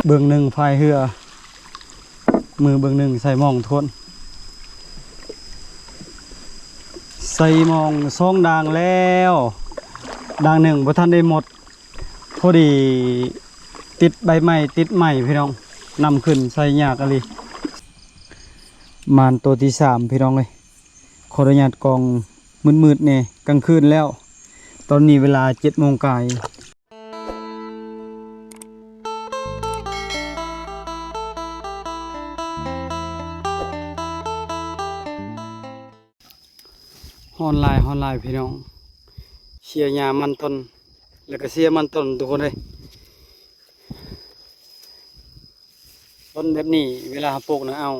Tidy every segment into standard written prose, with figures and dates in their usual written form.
เบื้องหนึ่งพายเรือมือเบื้องหนึ่งใส่หมองทนใส่หมองซองด่างแล้วด่างหนึ่งบ่ทันได้หมดพอดีติดใบใหม่ติดใหม่พี่น้องนำขึ้นใส่ยากอะไรมานตัวที่3พี่น้องเลยขออนุญาตกองมืดๆเนี่ยกลางคืนแล้วตอนนี้เวลา7 โมงกายฮอนไลน์พี่น้องเชียร์ยามันต้นแล้วก็เชียร์มันต้นทุกคนเลยต้นแบบนี้เวลาปลูกนะเอา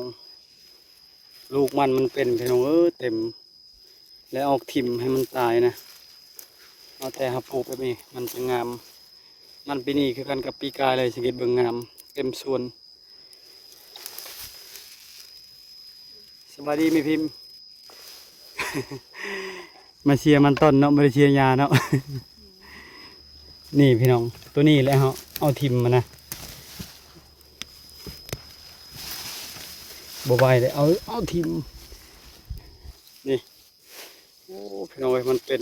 ลูกมันเป็นพี่น้องเต็มแล้วเอาทิ่มให้มันตายนะเอาแต่ปลูกแบบนี้มันจะงามมันปีนี้คือกันกับปีกายเลยสังเกตเบิ่งงามเต็มส่วนสบายดีไหมพิมพ์ มาเชียร์มันต้นเนาะมาเชียร์ยาเนาะ นี่พี่น้องตัวนี้แหละเอาทิมมานะบวบเลยเอาทิมนี่โอ้พี่น้องมันเป็น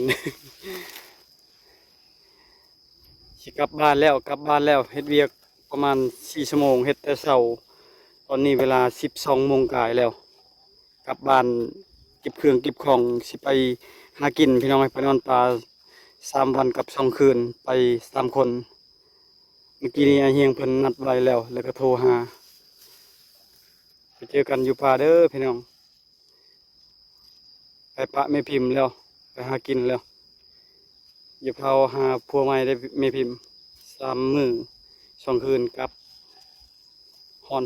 สิกลับบ้านแล้วเฮ็ดเวียกประมาณ4 ชั่วโมงเฮ็ดแต่เช้าตอนนี้เวลา12 โมงกายแล้วกลับบ้านเก็บเครื่องเก็บของสิไปหากินพี่น้องไปนอนปลา3 วันกับ2 คืนไป3 คนเมื่อกี้นี้อาเฮียงเพิ่นนัดไว้แล้วก็โทรหาไปเจอกันอยู่ป่าเด้อพี่น้องไปปะไม่พิมพ์แล้วไปหากินแล้วอย่าเผาหาพัวใหม่ได้ไม่พิมพ์3 มื้อ2 คืนกับฮอน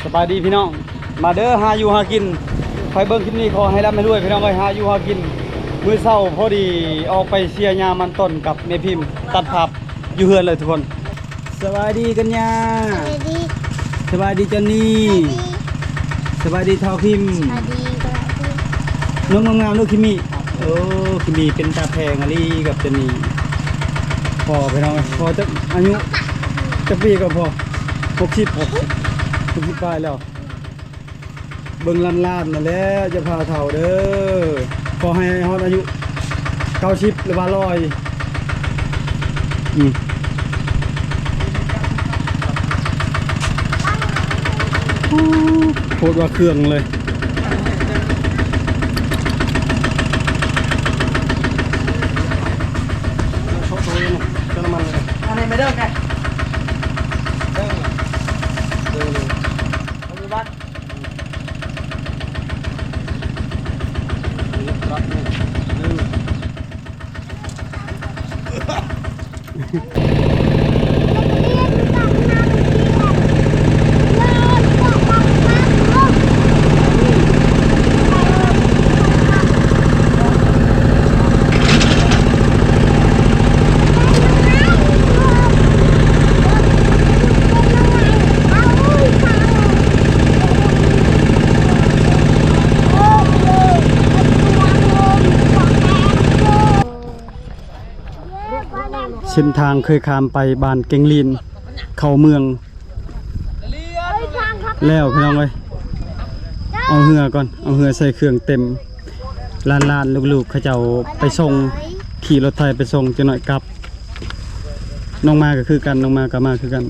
สบายดีพี่น้องมาเด้อหาอยู่หากินไปเบิ่งคลิปนี้ขอให้รับไม่ด้วยพี่น้องไปหาอยู่หากินมื้อเช้าพอดีออกไปเชียร์ยามันต้นกับแม่พิมพ์ตัดภาพอยู่เฮือนเลยทุกคนสบายดีกันยาสบายดีจันนี่สบายดีเท่าพิมพ์น้องงามลูกคิมิโอ้คิมิเป็นตาแพงอะไรกับจันนี่พอไปน้องพอจะอายุจะปีก็พอ60ป้ายแล้วเบิ่งล้านนั่นแหละจะพาเฒ่าเด้อขอให้ฮอดอายุ90หรือว่า100โคตรว่าเครื่องเลยอันนี้ไม่เด้อไงเด้อมีบ้านเส้นทางเคยข้ามไปบ้านเก่งลินเข้าเมืองแล้วพี่น้องเลยเอาเหือก่อนเอาเหือใส่เครื่องเต็มลานลูกๆเขาเจ้าไปส่งขี่รถไถไปส่งจะหน่อยกลับน้องมาก็คือกันน้องมากับมาคือกัน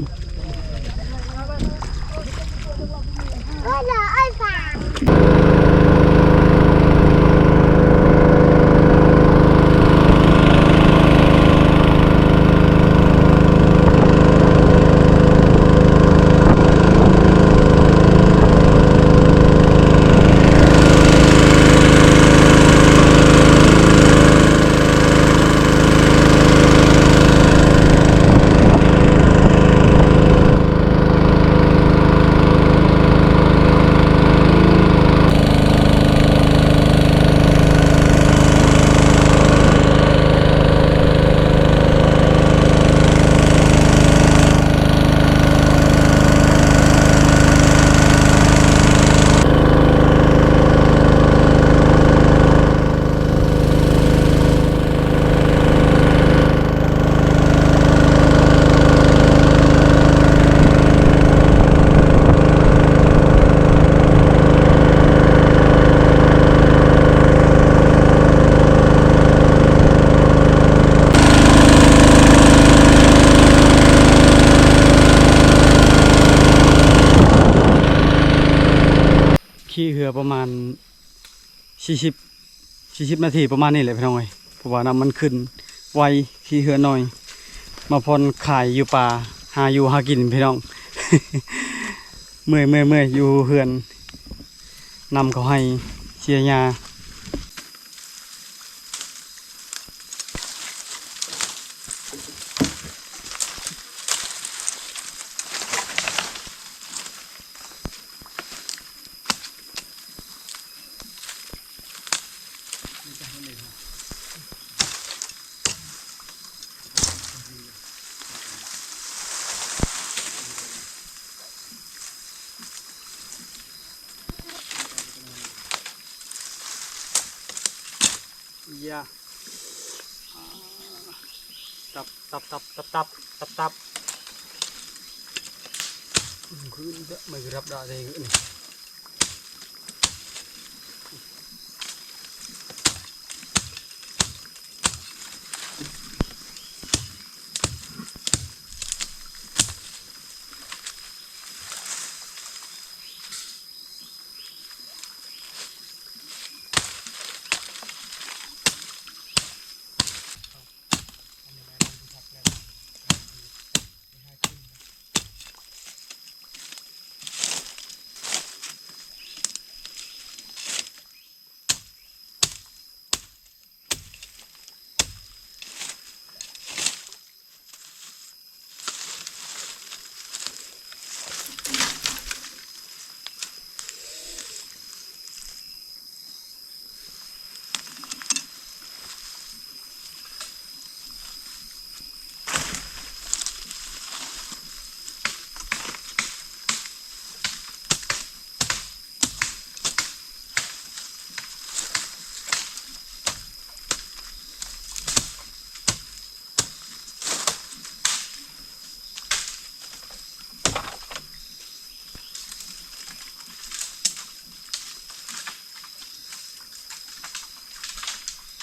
ขี่เรือประมาณ40นาทีประมาณนี้แหละพี่น้องเอ้ยเพราะว่าน้ำมันขึ้นไวขี่เรือหน่อยมาพรขายอยู่ป่าหาอยู่หากินพี่น้อง เมื่อยอยู่เฮือนนำเขาให้เชียร์ยาอย่าตับคือไม่รับได้เลยนี่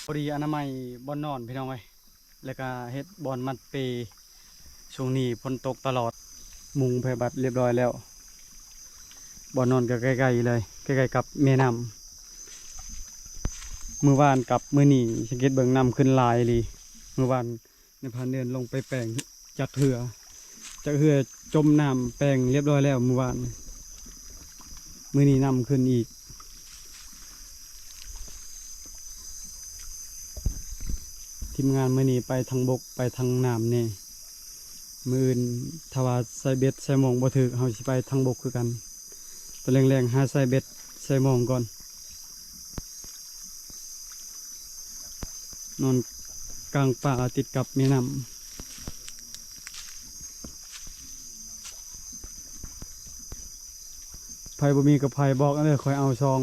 พอดีอนามัยบอนนอนพี่น้องเอ้ยแล้วก็เฮ็ดบอนมัดเปช่วงนี้ฝนตกตลอดมุงไผบัดเรียบร้อยแล้วบอนนอนก็ใกล้ๆเลยใกล้ๆกับแม่น้ำมื้อวานกับมื้อนี้สังเกตเบิ่งน้ำขึ้นหลายเลยมื้อวานในพานเดินลงไปแปลงจากเหือจมน้ำแปลงเรียบร้อยแล้วมื้อวานมื้อนี้น้ำขึ้นอีกทีมงานมื้อนี้ไปทางบกไปทางน้ำนี่มื้ออื่นถ้าว่าใส่เบ็ดใส่หม่องบ่ถึกเฮาสิไปทางบกคือกันตอนแรงๆหาใส่เบ็ดใส่หม่องก่อนนอนกลางป่าติดกับแม่น้ำไผบ่มีกับไผบอกเด้อค่อยเอาซอง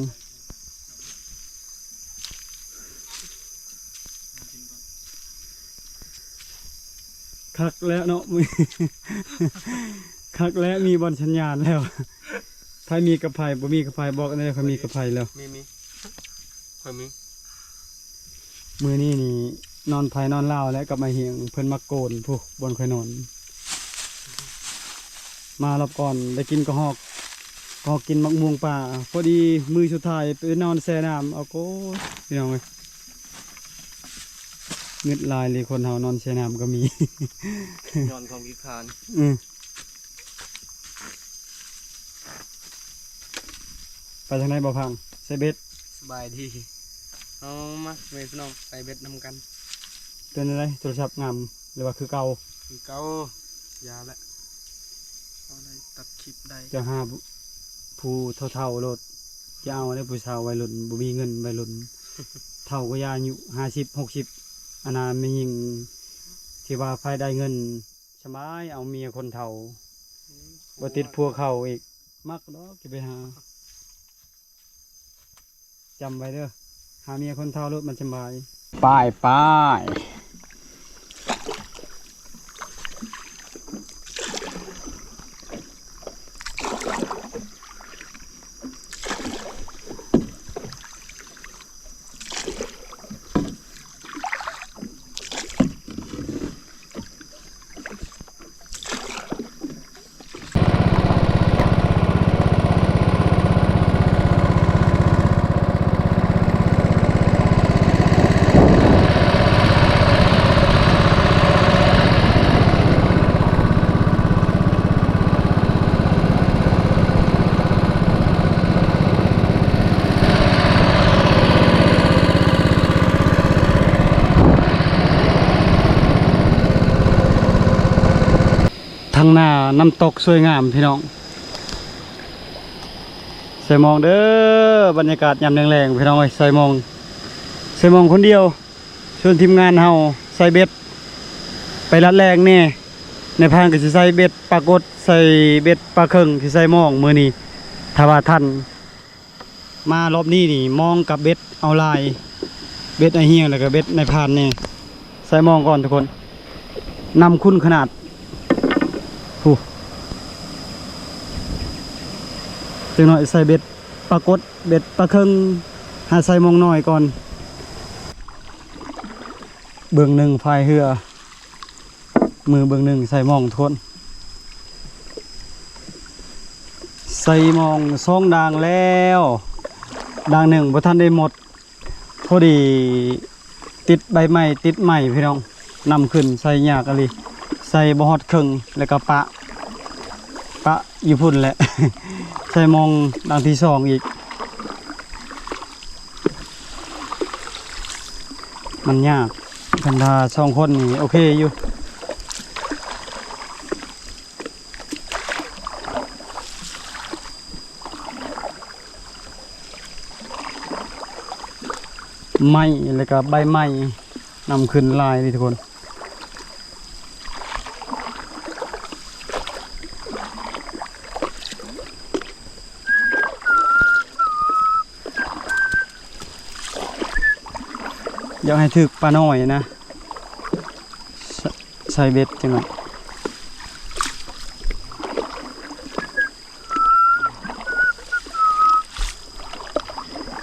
คักแล้วเนาะ คักแล้วมีบอลสัญญาณแล้วไผมีกับไผบ่มีกับไผบอกได้เขามีกับไผแล้วมีค่อยมีมื้อนี้นี่นอนไผนอนลาวแล้วกับมาเหียงเพิ่นมาโกนผู้บนค่อยนอนมารอบก่อนได้กินกระหอกกินมักม่วงป่าพอดีมื้อสุดท้ายไปนอนแช่น้ำเอาโกพี่น้องเอ้ยเงึดลายเลยคนเฮานอนแช่น้ำก็มี นอนความคิดคานไปทางไหนบ่พังใส่เบ็ดสบายดีเอามาเว้ยพี่น้องไปเบ็ดนำกันเป็นอะไรโทรศัพท์งามหรือว่าคือเก่ยาแหละเอาได้ตัดคลิปได้จะหาผู้เท่าๆรถยาวแล้วผู้สาววัยรุ่นบ่มีเงินวัยรุ่น เท่าก็ยาอายุ50-60อันนั้นไม่ยิ่งที่ว่าไฟได้เงินสบายเอาเมียคนเท่าบ่ติดพัวเขาอีกมักดอกจะไปหาจำไว้เด้อหาเมียคนเท่ารถมันสบายป้าย ทางหน้าน้ำตกสวยงามพี่น้องใส่มองเด้อบรรยากาศยามแรงๆพี่น้องใส่มองคนเดียวชวนทีมงานเฮาใส่เบ็ดไปรัดแรงแน่ในพานก็สิใส่เบ็ดปลากดใส่เบ็ดปลาเคิงสิใส่มองมื้อนี้ถ้าว่าท่านมารอบนี้นี่มองกับเบ็ดเอาลายเบ็ดไอเฮียงแล้วก็เบ็ดในพานนี่ใส่มองก่อนทุกคนนำคุณขนาดผู้จังหน่อยใส่เบ็ดปลากดเบ็ดปลาเคิงหาใส่มองน้อยก่อนเบื้องหนึ่งพายเรือมือเบื้องหนึ่งใส่มองทวนใส่มองซ่องด่างแล้วด่างหนึ่งพอท่านได้หมดพอดีติดใบไม้ติดไม้พี่น้องนำขึ้นใส่ยากอะไรใส่บอฮอดครึ่งแล้วก็ปะอยู่พุ่นแหละ ใส่มองด่างที่สองอีกมันยากกันทาสองคนนี่โอเคอยู่ไม้แล้วก็ใบไม้นำขึ้นลายนี่ทุกคนอยากให้ถึกปลาน้อยนะใส่เบ็ดจังหวะ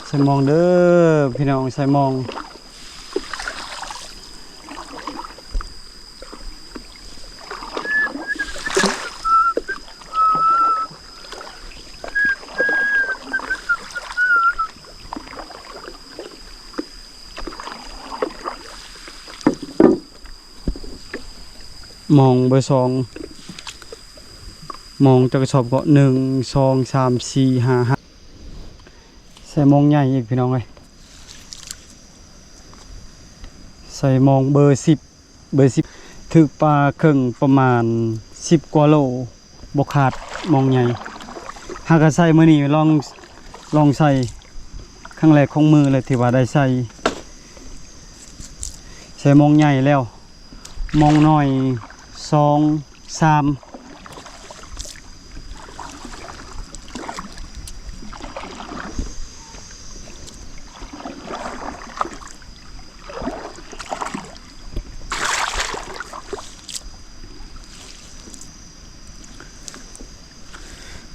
ใส่มองเด้อพี่น้องใส่มองมองเบอร์สองมองจะกระสอบก็1 2 3 4 5 5ใส่มองใหญ่อีกพี่น้องเลยใส่มองเบอร์10ถึกปลาครึ่งประมาณ10 กว่าโลบกขาดมองใหญ่หากใส่มือนี้ลองใส่ครั้งแรกของมือเลยที่ว่าได้ใส่มองใหญ่แล้วมองน้อย2 3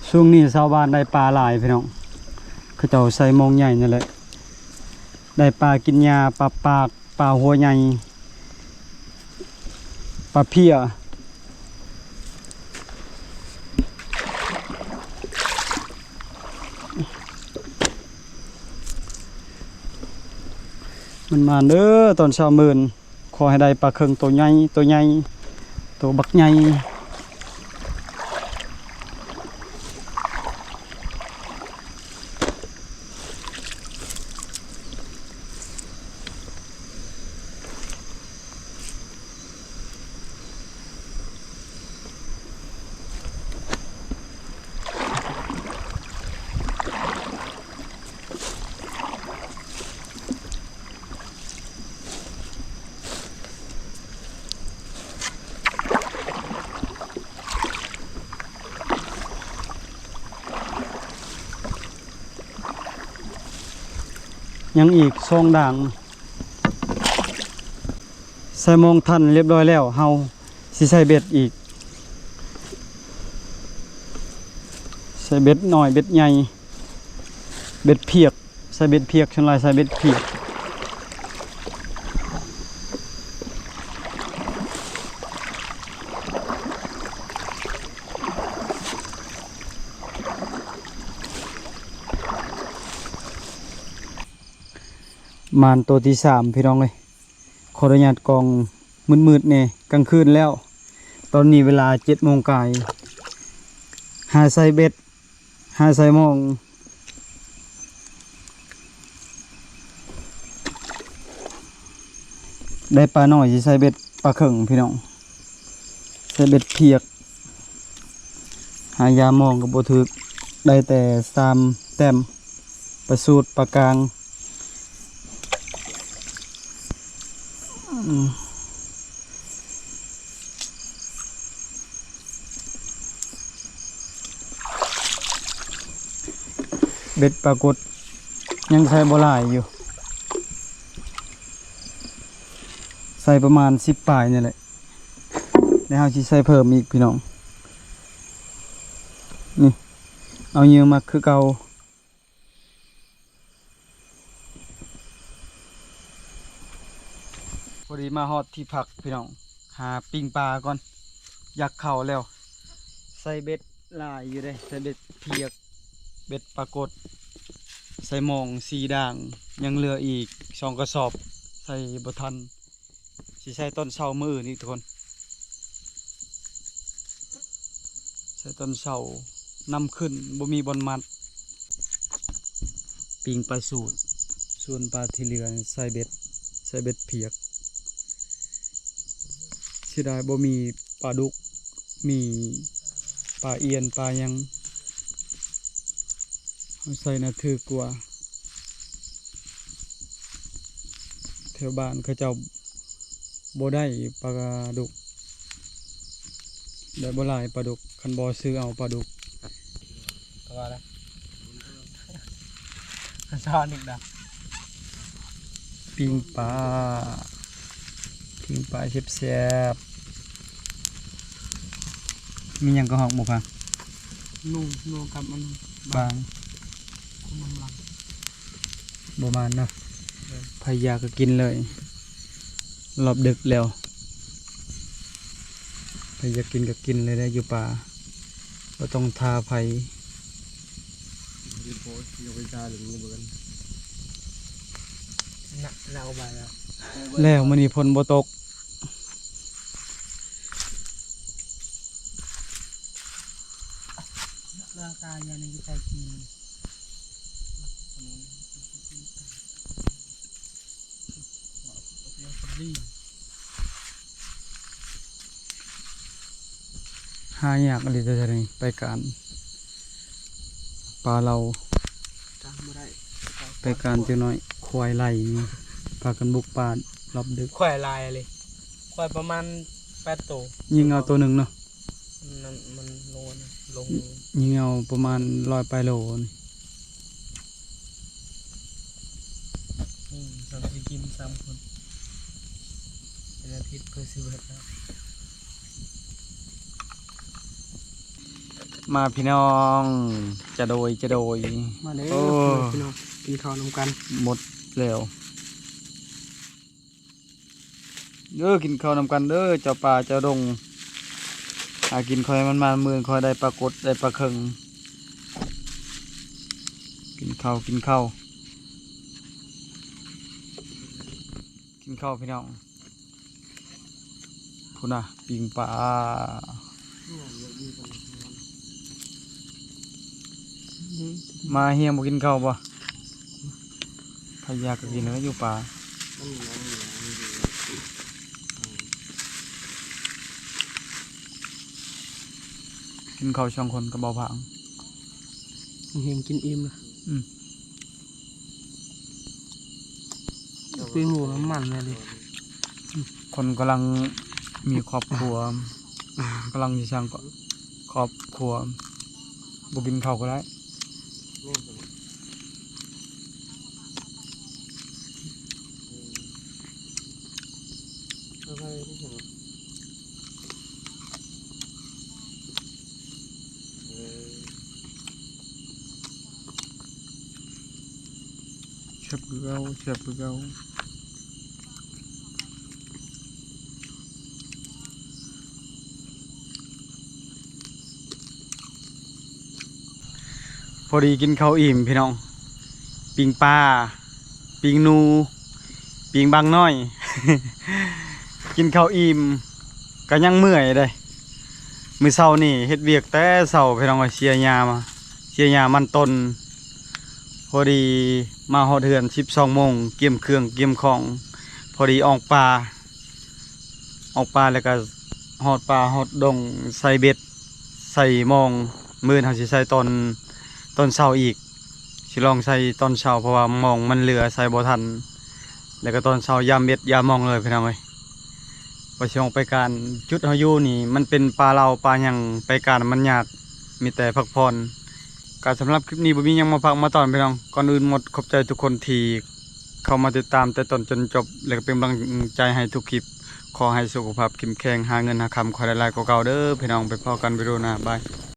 ช่วงนี้ชาวบ้านได้ปลาหลายพี่น้องเขาเจ้าใส่มองใหญ่นั่นแหละได้ปลากินยาปลาปากปลาหัวใหญ่ปลาเพี้ยมันมาเด้อตอนเช้ามื่นขอให้ได้ปลาเคิงตัวใหญ่ตัวบักใหญ่ยังอีกซองด่างใส่มองทันเรียบร้อยแล้วเฮาสิใส่เบ็ดอีกใส่เบ็ดหน่อยเบ็ดใหญ่เบ็ดเพียกใส่เบ็ดเพียกชนลายใส่เบ็ดเพียกมานตัวที่3พี่น้องเลยขออนุญาตกองมืดๆเนี่ยกลางคืนแล้วตอนนี้เวลา7 โมงกายหาใส่เบ็ดหาใส่มองได้ปลาหน่อยจะใส่เบ็ดปลาเข่งพี่น้องใส่เบ็ดเพียก ายามองกับบ่ถึกได้แต่3 แต้มประสูตรปากกลางเบ็ดปรากฏยังใช้บ่หลายอยู่ใส่ประมาณ10 ปลายนี่แหละแล้วเฮาสิใส่เพิ่มอีกพี่น้องนี่เอาเหยื่อมาคือเก่าพอดีมาฮอดที่พักพี่น้องหาปิ้งปลาก่อนอยากเข้าแล้วใส่เบ็ดหลายอยู่เด้ใส่เบ็ดเพียกเบ็ดปรากฏใส่หมอง4 ด่างยังเหลืออีก2 กระสอบใส่บ่ทันสิใส่ต้นเช้ามื้อนี่ทุกคนใส่ต้นเช้านำขึ้นบ่มีบอนมัดปิงปลาสูตรส่วนปลาที่เหลือใส่เบ็ดเพียกเสียดายบ่มีปลาดุกมีปลาเอียนปลายังเอาใส่น่ะถือกว่าแถวบ้านเขาเจ้าบ่ได้ปลาดุกได้บ่หลายปลาดุกคันบ่ซื้อเอาปลาดุกก็ว่าแล้วชาหนึ่งดาปิ้งปลาแซ่บๆมีหยังก็หอกบ่คะ นุ่งกับมัน บาง มันหลัง บ่มานเนาะพายาก็กินเลยรอบดึกแล้วพายากินก็กินเลยได้อยู่ป่าบ่ต้องทาไผ รีโพสต์ไปจาหรือมือเบิร์นน่ะแล้วไปแล้ว แล้วมื้อนี้ฝนบ่ตก ร่างกายยังในใจกินดี หายากอะไรจะนี่ไปการปลาเรา จำไม่ได้ ไปการจังน้อยควายไหลนี่พากันบุกป่ารอบดึก ควายลายเลยควายประมาณ8 ตัว ยิงเอาตัวหนึ่งเนาะ มันลง ยิงเอาประมาณ100 ปลายโลนี่ สามสิกิน3 คนเป็นอาทิตย์เพื่อซื้อเบ็ด มาพี่น้องจะโดย มาเด้ โอ้ พี่น้องกินข้าวนำกัน หมดแล้วกินข้าวนำกันเด้อเจ้าป่าเจ้าดงหากินคอยมันมาเมืองคอยได้ปรากฏได้ปลาเคิงกินข้าวพี่น้องพูน่ะปิงปลามาเฮียบ่กินข้าวบ่พยายามก็กินเนื้ออยู่ป่ากินข้าวช่องคนกับเบาผาง เฮงกินอิ่มนะ อืม ปิ้งหมูน้ำมันเลยดิ คนกำลังมีครอบครัวกำลังจะสร้างครอบครัวบ่กินข้าวก็ได้เชฟเกาพอดีกินข้าวอิ่มพี่น้องปิงปลาปิงนูปิงบางน้อย กินข้าวอิ่มก็ยังเมื่อยเลยมื้อเช้านี่เฮ็ดเวียกแต่เช้าพี่น้องว่าเชียร์ยามันต้นพอดีมาฮอดเฮือน12 โมงเกี่ยมเครื่องเกี่ยมของพอดีออกปลาแล้วก็ฮอดป่าฮอดดงใส่เบ็ดใส่หมอง มื้อนี้เฮาสิใส่ตอนเช้าอีกสิลองใส่ตอนเช้าเพราะว่ามองมันเหลือใส่บ่ทันแล้วก็ตอนเช้ายามเม็ดยามมองเลยพี่น้องเอ้ยว่าสิออกไปการจุดเฮาอยู่นี่มันเป็นป่าเราป่าหยังไปการมันยากมีแต่พักผ่อนก็สำหรับคลิปนี้บ่มีหยังมาพักมาตอนพี่น้องก่อนอื่นหมดขอบใจทุกคนที่เข้ามาติดตามแต่ต้นจนจบแล้วก็เป็นกำลังใจให้ทุกคลิปขอให้สุขภาพเข้มแข็งหาเงินหาคำขอได้หลายกว่าเก่าเด้อพี่น้องไปพอกันไปดูนะบาย